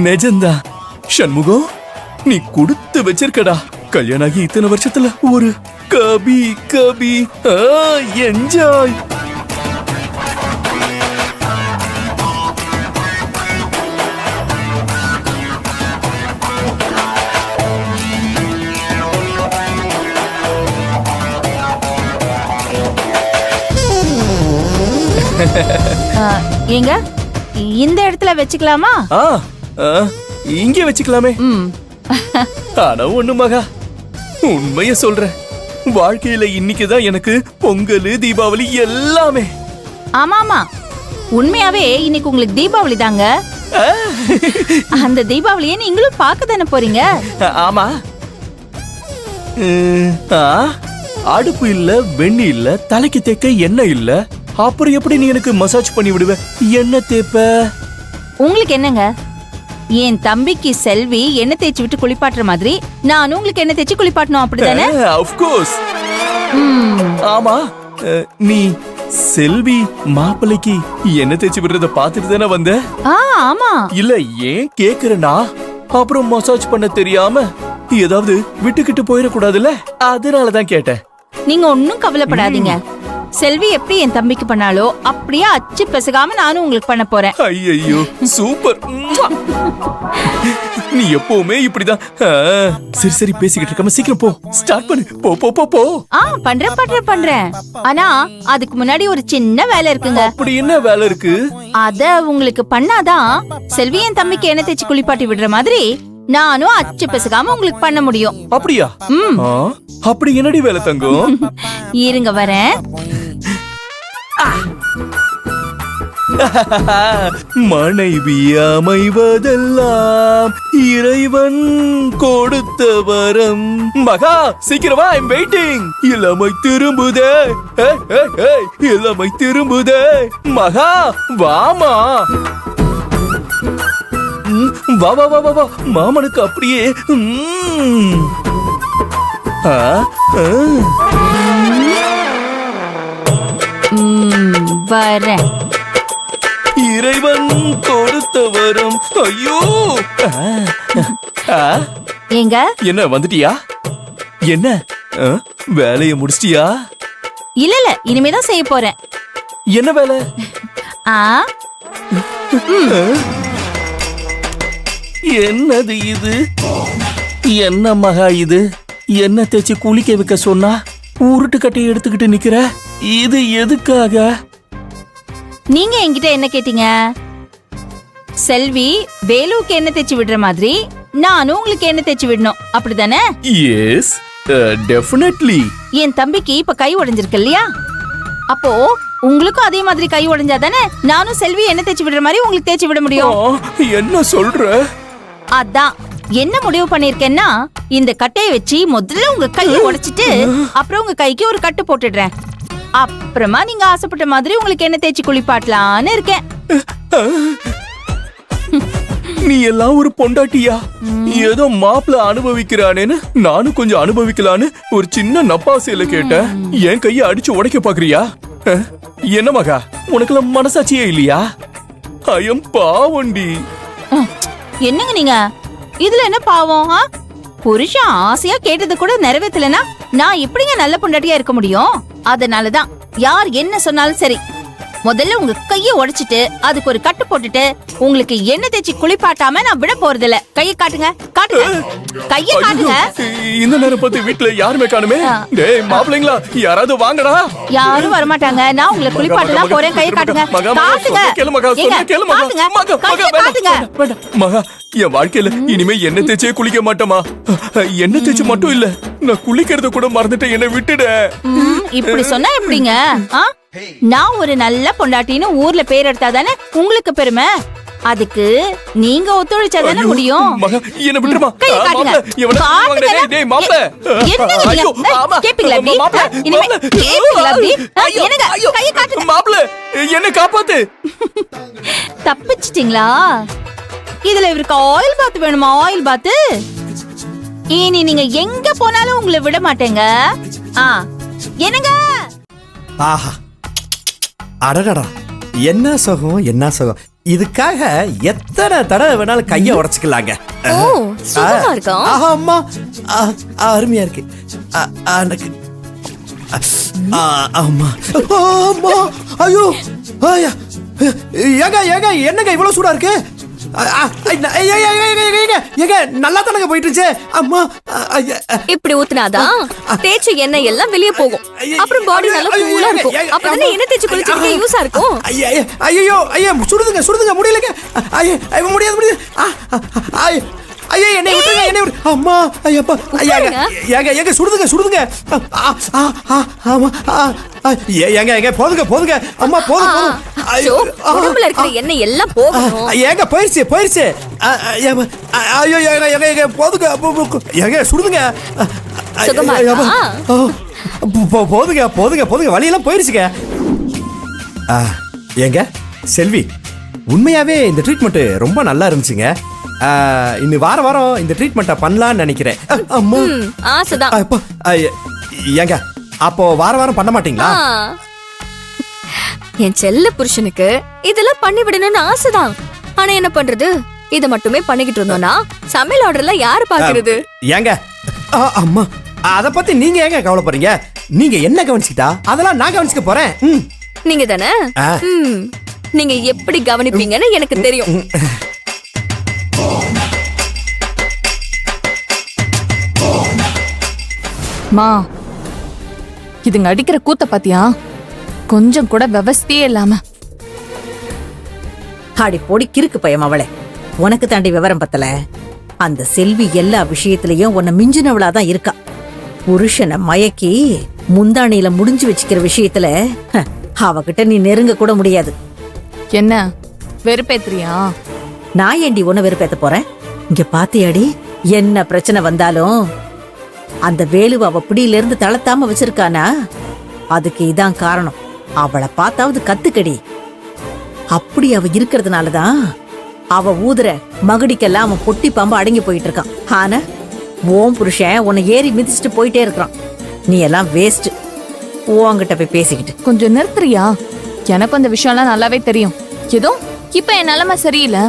நிஜந்தா சண்முகம், நீ கொடுத்து வச்சிருக்கடா. கல்யாணம் ஆகி இத்தனை வருஷத்துல ஒரு கபி கபி என்ஜாய். ஏங்க இந்த இடத்துல வச்சுக்கலாமா? இங்கே வச்சுக்கலாமே. ஆனா ஒண்ணு மகா, உண்மைய சொல்றேன், வாழ்க்கையில இன்னைக்குதான் எனக்கு பொங்கல் தீபாவளி எல்லாமே. ஆமா ஆமா, உண்மையாவே இன்னைக்கு உங்களுக்கு தீபாவளி தாங்க. அந்த தீபாவளியை நீங்களும் பார்க்க தானே போறீங்க? ஆமா. அடுப்பு இல்ல, வெண்ணி இல்ல, தலைக்கு தேக்க எண்ணெய் இல்ல, அப்புறம் எப்படி நீ எனக்கு மசாஜ் பண்ணி விடுவ? என்ன தேப்ப? உங்களுக்கு என்னங்க, என் தம்பிக்கு செல்வி எண்ணெய் தேய்ச்சி விட்டு குளிப்பாட்டுற மாதிரி நானும் உங்களுக்கு எண்ணெய் தேய்ச்சி குளிப்பாட்டணும், அப்படிதானே? Of course. ஆமா, நீ செல்வி மாப்பிள்ளைக்கு எண்ணெய் தேய்ச்சி விடுறத பாத்துட்டு தானே வந்த? ஆமா. இல்ல, ஏன் கேக்குறேன்னா, அப்புறம் மசாஜ் பண்ண தெரியாம ஏதாவது விட்டுக்கிட்டு போயிடக்கூடாதுல்ல, அதனாலதான் கேட்டேன். நீங்க ஒன்னும் கவலைப்படாதீங்க. செல்வி எப்படி என் தம்பிக்கு பண்ணாலோ அப்படியே அச்சு பெசகாம நானும் உங்களுக்கு பண்ண போறேன். ஐயோ சூப்பர். நீ எப்பவுமே இப்படிதான். சரி சரி, பேசிக்கிட்டு இருக்காம சீக்கிரம் போ, ஸ்டார்ட் பண்ணு. போ போ போ போ. பண்றேன். ஆனா அதுக்கு முன்னாடி ஒரு சின்ன வேலை இருக்குங்க. அப்படி என்ன வேலை இருக்கு? அத உங்களுக்கு பண்ணாதான் செல்வி என் தம்பிக்கு எண்ணெய் தேய்ச்சி குளிப்பாட்டி விடுற மாதிரி நானும் அச்சு பெசகாம உங்களுக்கு பண்ண முடியும். அப்படியா? அப்படி என்னடி வேலை தங்கம்? இருங்க வரேன். மனைவி அமைவதெல்லாம் இறைவன் கொடுத்த வரம். மகா சீக்கிரமா, ஐ அம் வெயிட்டிங். இளமை திரும்புதே, இளமை திரும்புதே. மகா வாமா, வா வா வா வா. மாமனுக்கு அப்படியே வரேன். இறைவன் கொடுத்த வரம். ஐயோ, ஏங்க என்ன வந்துட்டியா? என்ன வேலைய முடிச்சிட்டியா? இல்ல, இனிமேதான் செய்ய போறேன். என்ன வேலை? என்னது இது? என்ன மகா இது? என்ன தேய்ச்சி குளிக்க வைக்க சொன்னா உருட்டு கட்டையை எடுத்துக்கிட்டு நிக்கிற? இது எதுக்காக? நீங்க என்கிட்ட என்ன கேட்டீங்க? செல்வி வேலுவுக்கு எண்ணெய் தேய்ச்சி விடுற மாதிரி நானும் உங்களுக்கு எண்ணெய் தேய்ச்சி விடணும், அப்படிதானே? S, definitely. என் தம்பிக்கு இப்ப கை உடைஞ்சிருக்கு இல்லையா? அப்போ உங்களுக்கும் அதே மாதிரி கை உடைஞ்சாதானே நானும் செல்வி எண்ணெய் தேய்ச்சி விடுற மாதிரி உங்களுக்கு தேய்ச்சி விட முடியும். என்ன சொல்ற? அதான் என்ன முடிவு பண்ணிருக்கேன்னா, இந்த கட்டையை வச்சு முதல்ல உங்க கையை உடைச்சிட்டு அப்புறம் உங்க கைக்கு ஒரு கட்டு போட்டுடுறேன். அப்புறமா நீங்க ஆசைப்பட்ட மாதிரி உங்களுக்கு என்ன தேய்ச்சி குளிப்பாட்டலான்னு இருக்கேன். நீ எல்லாம் ஒரு பொண்டாட்டியா? ஏதோ மாப்பிள்ள அனுபவிக்கிறானேன்னு நானும் கொஞ்சம் அனுபவிக்கலான்னு ஒரு சின்ன நப்பாசையில கேட்டேன். என் கையை அடிச்சு உடைக்க பாக்குறியா? என்ன மகா, உனக்கெல்லாம் மனசாட்சியே இல்லையா? ஐயம் பாவண்டி. என்னங்க நீங்க, இதுல என்ன பாவம்? புருஷன் ஆசையா கேட்டது கூட நிறைவேற்றலனா நான் எப்படிங்க நல்ல பொண்டாட்டியா இருக்க முடியும்? அதனாலதான் யார் என்ன சொன்னாலும் சரி, முதல்ல உங்க கைய உடைச்சிட்டு அதுக்கு ஒரு கட்டு போட்டுட்டு உங்களுக்கு எண்ணெய் தேய்ச்சி குளிப்பாட்டாம நான் விட போறதில்ல. கையை காட்டுங்க, காட்டுங்க, கையை காட்டுங்க. இந்த நேரம் பார்த்து வீட்டுல யாருமே காணுமே. டேய் மாப்பிள்ளைங்களா, யாராவது வாங்கடா. யாரும் வர மாட்டாங்க. நான் உங்களை குளிப்பாட்டனா போறேன். கையை காட்டுங்க, காட்டுங்க. மகா, என் வாழ்க்கையில இனிமே எண்ணெய் தேய்ச்சே குளிக்க மாட்டோமா? எண்ணெய் தேய்ச்சி மட்டும் இல்ல, நான் குளிக்கிறத கூட மறந்துட்டேன். என்ன விட்டுட. இப்படி சொன்னா எப்படிங்க? நான் ஒரு நல்ல பொண்டாட்டின்னு ஊர்ல பேர் எடுத்தாதானே உங்களுக்கு பெருமை. அதுக்கு நீங்க ஒத்துழைச்சாதானே முடியும். என்ன விட்டுருமா? என்ன காப்பாத்து. தப்பிச்சிட்டீங்களா? இதுல இவருக்கு ஆயில் பாத் வேணுமா? ஆயில் பாத்து இனி நீங்க எங்க போனாலும் உங்களை விட மாட்டேங்க. என்னங்க? ஆஹா, அடடடா, என்ன சுகம், என்ன சுகம். இதுக்காக எத்தனை தடவை வேணாலும் கையை உடைச்சுக்கலாங்க. ஓ, சுகமா இருக்கா? அம்மா, அருமையா இருக்கு. எனக்கு அம்மா, அம்மா, ஐயோ, ஐயா, ஏங்க ஏங்க என்னங்க இவ்வளவு சூடா இருக்கு? ஏங்க நல்லா தானங்க போயிட்டு இருந்துச்சு. அம்மா, இப்படி ஊத்துனாதான் தேய்ச்ச எண்ணெய் எல்லாம் வெளியே போகும். அப்புறம் பாடி நல்லா கூலா இருக்கும். அப்பதானே எண்ணெய் தேய்ச்சி குளிச்சிருக்க யூஸா இருக்கும். ஐயோ ஐயா, சுடுதுங்க சுடுதுங்க, முடியலங்க. ஐயா முடியாது முடியாது. ஐயா என்னை விட்டுருங்க, என்னை விட்டு. அம்மா, ஐயப்பா, ஏங்க ஏங்க சுடுதுங்க சுடுதுங்க. ஆமா, ஏங்க ஏங்க போதுங்க போதுங்க. அம்மா போதும் போதும். உடம்புல இருக்கிற எண்ணெய் எல்லாம் போகணும். ஏங்க போயிருச்சு போயிருச்சு. ஐயோ ஏங்க ஏங்க ஏங்க போதுங்க. ஏங்க சுடுதுங்க. சுகமா இருக்கா? போதுங்க போதுங்க போதுங்க, வலியெல்லாம் போயிருச்சுங்க. ஏங்க செல்வி, உண்மையாவே இந்த ட்ரீட்மெண்ட் ரொம்ப நல்லா இருந்துச்சுங்க. இன்னும் வார வாரம் இந்த ட்ரீட்மெண்ட்டை பண்ணலான்னு நினைக்கிறேன். அம்மா, ஆசைதான். ஏங்க அப்போ வார வாரம் பண்ண மாட்டீங்களா? என் செல்ல புருஷனுக்கு இதெல்லாம் பண்ணி விடணும்னு ஆசைதான். ஆனா என்ன பண்றது, இத மட்டுமே பண்ணிக்கிட்டு இருந்தோம்னா சமையல் ஆர்டர்ல யாரு பாக்குறது? ஏங்க அம்மா, அத பத்தி நீங்க ஏங்க கவலைப்படுறீங்க? நீங்க என்ன கவனிச்சுக்கிட்டா அதெல்லாம் நான் கவனிச்சுக்க போறேன். நீங்க தானே? நீங்க எப்படி கவனிப்பீங்கன்னு எனக்கு தெரியும். மா, இதுங்க அடிக்கிற கூத்த பாத்தியா? கொஞ்சம் கூட விவஸ்தையே இல்லாம. அடி பொடி கிறுக்கு பயம் அவளே, உனக்கு தாண்டி விவரம் பத்தல. அந்த செல்வி எல்லா விஷயத்திலயும் உன்னை மிஞ்சினவளாதான் இருக்கா. புருஷனை மயக்கி முந்தானியில முடிஞ்சு வச்சுக்கிற விஷயத்துல அவகிட்ட நீ நெருங்க கூட முடியாது. என்ன வெறுப்பேத்துறியா? நான் ஏண்டி உன்னை வெறுப்பேத்த போறேன்? இங்க பாத்தியாடி, என்ன பிரச்சனை வந்தாலும் அந்த வேலுவ அவ பிடியில இருந்து தளர்த்தாம வச்சிருக்கானா, அதுக்கு இதான் காரணம். அவளை பார்த்தாவது கத்துக்கடி. அப்படி அவ இருக்கிறதுனாலதான் அவ ஊதுற மகுடிக்கெல்லாம் அவன் பொட்டி பாம்பு அடங்கி போயிட்டு இருக்கான். ஆனா ஓம் புருஷன் உன்னை ஏறி மிதிச்சுட்டு போயிட்டே இருக்கிறான். நீ எல்லாம் வேஸ்ட். உன்கிட்ட போய் பேசிக்கிட்டு. கொஞ்சம் நிறுத்துறியா? எனக்கு அந்த விஷயம்லாம் நல்லாவே தெரியும். ஏதோ இப்ப என் நிலைமை சரியில்லை,